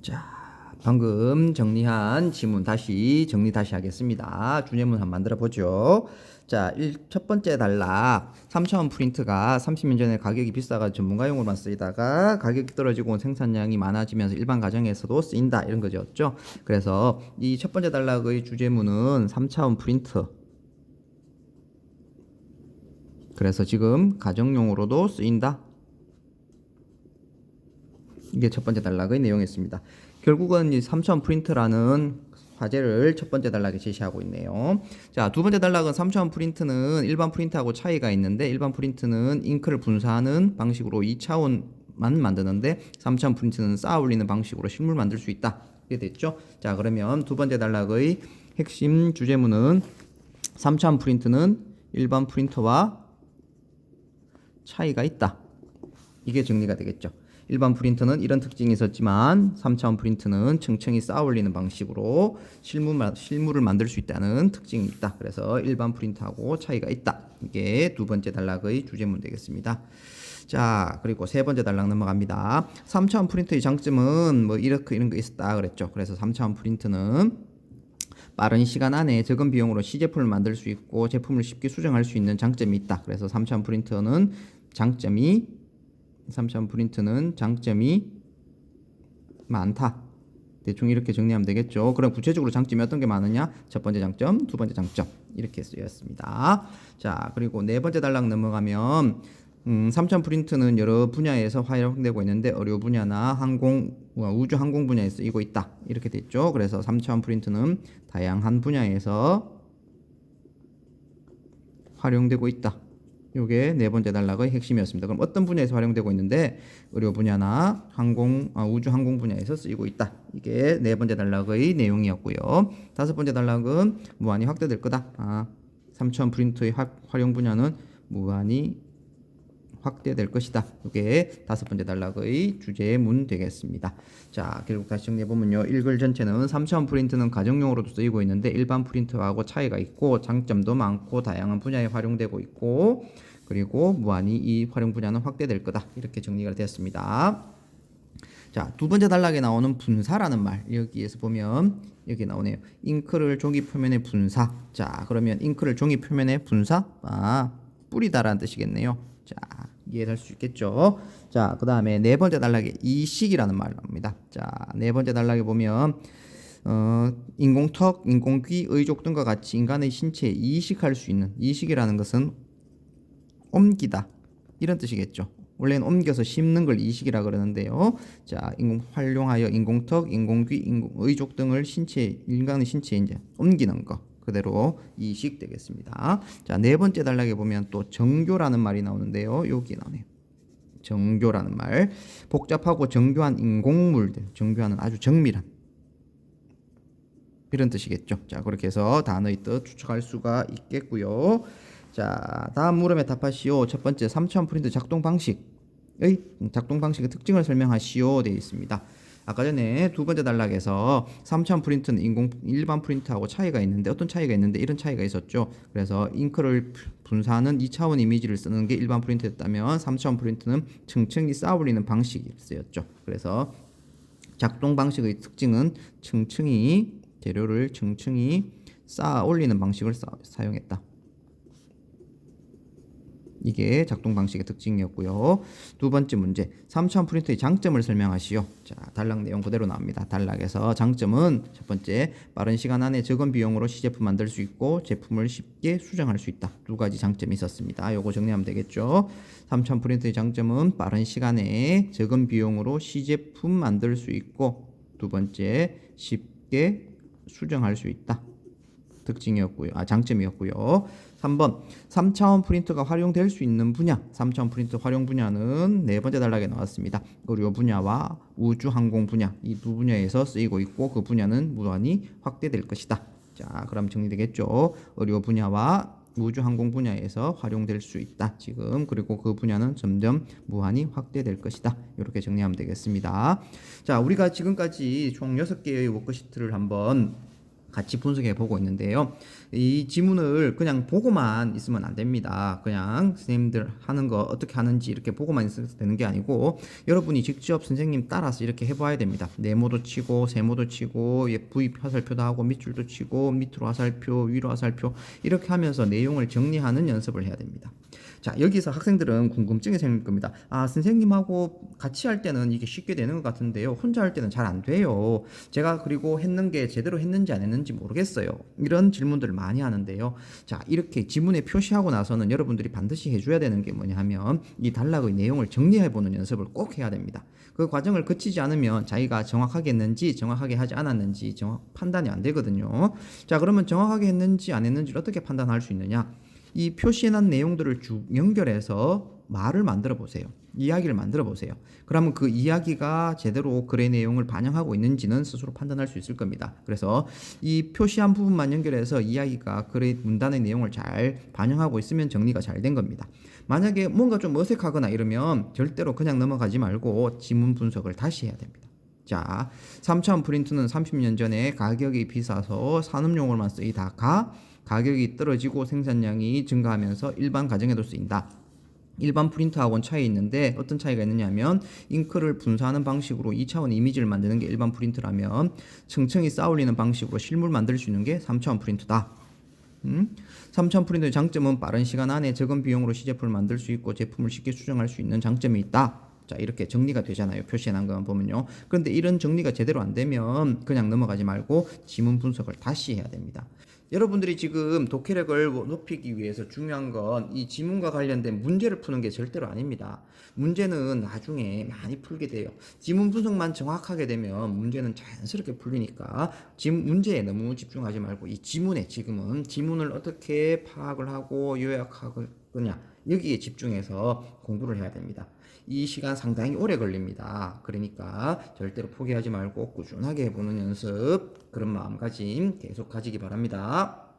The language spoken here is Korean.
자, 방금 정리한 지문 정리 다시 하겠습니다. 주제문 한번 만들어 보죠. 자, 첫 번째 단락 3차원 프린트가 30년 전에 가격이 비싸가 전문가용으로만 쓰이다가 가격이 떨어지고 생산량이 많아지면서 일반 가정에서도 쓰인다 이런 거죠. 그래서 이 첫 번째 단락의 주제문은 3차원 프린트. 그래서 지금 가정용으로도 쓰인다. 이게 첫 번째 단락의 내용이었습니다. 결국은 이 3차원 프린트라는 화제를 첫 번째 단락에 제시하고 있네요. 자, 두 번째 단락은 3차원 프린트는 일반 프린트하고 차이가 있는데 일반 프린트는 잉크를 분사하는 방식으로 2차원만 만드는데 3차원 프린트는 쌓아 올리는 방식으로 실물 만들 수 있다. 이렇게 됐죠? 자, 그러면 두 번째 단락의 핵심 주제문은 3차원 프린트는 일반 프린터와 차이가 있다. 이게 정리가 되겠죠. 일반 프린터는 이런 특징이 있었지만 3차원 프린트는 층층이 쌓아 올리는 방식으로 실물을 만들 수 있다는 특징이 있다. 그래서 일반 프린터하고 차이가 있다. 이게 두 번째 단락의 주제문 되겠습니다. 자, 그리고 세 번째 단락 넘어갑니다. 3차원 프린터의 장점은 뭐 이렇게 이런 거 있었다 그랬죠. 그래서 3차원 프린트는 빠른 시간 안에 적은 비용으로 시제품을 만들 수 있고 제품을 쉽게 수정할 수 있는 장점이 있다. 그래서 3차원 프린트는 장점이 많다. 대충 이렇게 정리하면 되겠죠. 그럼 구체적으로 장점이 어떤 게 많으냐? 첫 번째 장점, 두 번째 장점 이렇게 쓰였습니다. 자, 그리고 네 번째 단락 넘어가면 3차원 프린트는 여러 분야에서 활용되고 있는데 의료 분야나 우주 항공 분야에 쓰이고 있다. 이렇게 됐죠. 그래서 3차원 프린트는 다양한 분야에서 활용되고 있다. 요게 네 번째 단락의 핵심이었습니다. 그럼 어떤 분야에서 활용되고 있는데 의료 분야나 우주 항공 분야에서 쓰이고 있다. 이게 네 번째 단락의 내용이었고요. 다섯 번째 단락은 무한히 확대될 거다. 3차원 프린터의 활용 분야는 무한히 확대될 것이다. 이게 다섯 번째 단락의 주제문 되겠습니다. 자, 결국 다시 정리해보면요. 일글 전체는 3차원 프린트는 가정용으로도 쓰이고 있는데 일반 프린터하고 차이가 있고 장점도 많고 다양한 분야에 활용되고 있고 그리고 무한히 이 활용 분야는 확대될 거다. 이렇게 정리가 되었습니다. 자, 두 번째 단락에 나오는 분사라는 말 여기에서 보면 여기 나오네요. 잉크를 종이 표면에 분사. 자, 그러면 잉크를 종이 표면에 분사? 뿌리다라는 뜻이겠네요. 자, 이해할 수 있겠죠. 자, 그 다음에 네 번째 단락에 이식이라는 말이 나옵니다. 자, 네 번째 단락에 보면 인공턱, 인공귀, 의족 등과 같이 인간의 신체에 이식할 수 있는 이식이라는 것은 옮기다 이런 뜻이겠죠. 원래는 옮겨서 심는 걸 이식이라 그러는데요. 자, 활용하여 인공턱, 인공귀, 의족 등을 인간의 신체에 이제 옮기는 거. 그대로 이식 되겠습니다. 자, 네 번째 단락에 보면 또 정교라는 말이 나오는데요. 여기 나오네요. 정교라는 말. 복잡하고 정교한 인공물들. 정교한은 아주 정밀한. 이런 뜻이겠죠. 자, 그렇게 해서 단어의 뜻 추측할 수가 있겠고요. 자, 다음 물음에 답하시오. 첫 번째 3차원 프린트 작동 방식의 특징을 설명하시오 되어 있습니다. 아까 전에 두 번째 단락에서 3차원 프린트는 일반 프린트하고 차이가 있는데 어떤 차이가 있는데 이런 차이가 있었죠. 그래서 잉크를 분사하는 2차원 이미지를 쓰는 게 일반 프린트였다면 3차원 프린트는 층층이 쌓아 올리는 방식이 쓰였죠. 그래서 작동 방식의 특징은 재료를 층층이 쌓아 올리는 방식을 사용했다. 이게 작동 방식의 특징이었고요. 두 번째 문제 3차원 프린터의 장점을 설명하시오. 자, 단락 내용 그대로 나옵니다. 단락에서 장점은 첫 번째 빠른 시간 안에 적은 비용으로 시제품 만들 수 있고 제품을 쉽게 수정할 수 있다. 두 가지 장점이 있었습니다. 요거 정리하면 되겠죠. 3차원 프린터의 장점은 빠른 시간에 적은 비용으로 시제품 만들 수 있고 두 번째 쉽게 수정할 수 있다. 장점이었고요. 3번 3차원 프린터가 활용될 수 있는 분야 3차원 프린터 활용 분야는 네 번째 단락에 나왔습니다. 의료 분야와 우주 항공 분야 이 두 분야에서 쓰이고 있고 그 분야는 무한히 확대될 것이다. 자, 그럼 정리되겠죠. 의료 분야와 우주 항공 분야에서 활용될 수 있다. 지금 그리고 그 분야는 점점 무한히 확대될 것이다. 이렇게 정리하면 되겠습니다. 자, 우리가 지금까지 총 6개의 워크시트를 한번 같이 분석해 보고 있는데요. 이 지문을 그냥 보고만 있으면 안 됩니다. 그냥 선생님들 하는 거 어떻게 하는지 이렇게 보고만 있어도 되는 게 아니고 여러분이 직접 선생님 따라서 이렇게 해봐야 됩니다. 네모도 치고 세모도 치고 V 화살표도 하고 밑줄도 치고 밑으로 화살표 위로 화살표 이렇게 하면서 내용을 정리하는 연습을 해야 됩니다. 자, 여기서 학생들은 궁금증이 생길 겁니다. 아, 선생님하고 같이 할 때는 이게 쉽게 되는 것 같은데요. 혼자 할 때는 잘 안 돼요. 제가 그리고 했는 게 제대로 했는지 안 했는지 모르겠어요. 이런 질문들을 많이 하는데요. 자, 이렇게 지문에 표시하고 나서는 여러분들이 반드시 해줘야 되는 게 뭐냐 하면 이 단락의 내용을 정리해보는 연습을 꼭 해야 됩니다. 그 과정을 거치지 않으면 자기가 정확하게 했는지 정확하게 하지 않았는지 판단이 안 되거든요. 자, 그러면 정확하게 했는지 안 했는지를 어떻게 판단할 수 있느냐? 이 표시해놓은 내용들을 쭉 연결해서 말을 만들어 보세요. 이야기를 만들어 보세요. 그러면 그 이야기가 제대로 글의 내용을 반영하고 있는지는 스스로 판단할 수 있을 겁니다. 그래서 이 표시한 부분만 연결해서 이야기가 글의 문단의 내용을 잘 반영하고 있으면 정리가 잘 된 겁니다. 만약에 뭔가 좀 어색하거나 이러면 절대로 그냥 넘어가지 말고 지문 분석을 다시 해야 됩니다. 자, 3차원 프린트는 30년 전에 가격이 비싸서 산업용으로만 쓰이다가 가격이 떨어지고 생산량이 증가하면서 일반 가정에도 쓰인다. 일반 프린터하고는 차이 있는데 어떤 차이가 있느냐 하면 잉크를 분사하는 방식으로 2차원 이미지를 만드는 게 일반 프린터라면 층층이 쌓아올리는 방식으로 실물 만들 수 있는 게 3차원 프린터다. 3차원 프린터의 장점은 빠른 시간 안에 적은 비용으로 시제품을 만들 수 있고 제품을 쉽게 수정할 수 있는 장점이 있다. 자, 이렇게 정리가 되잖아요. 표시해놓은 것만 보면요. 그런데 이런 정리가 제대로 안 되면 그냥 넘어가지 말고 지문 분석을 다시 해야 됩니다. 여러분들이 지금 독해력을 높이기 위해서 중요한 건 이 지문과 관련된 문제를 푸는 게 절대로 아닙니다. 문제는 나중에 많이 풀게 돼요. 지문 분석만 정확하게 되면 문제는 자연스럽게 풀리니까 지문 문제에 너무 집중하지 말고 이 지문에 지금은 지문을 어떻게 파악을 하고 요약하느냐 여기에 집중해서 공부를 해야 됩니다. 이 시간 상당히 오래 걸립니다. 그러니까 절대로 포기하지 말고 꾸준하게 해보는 연습, 그런 마음가짐 계속 가지기 바랍니다.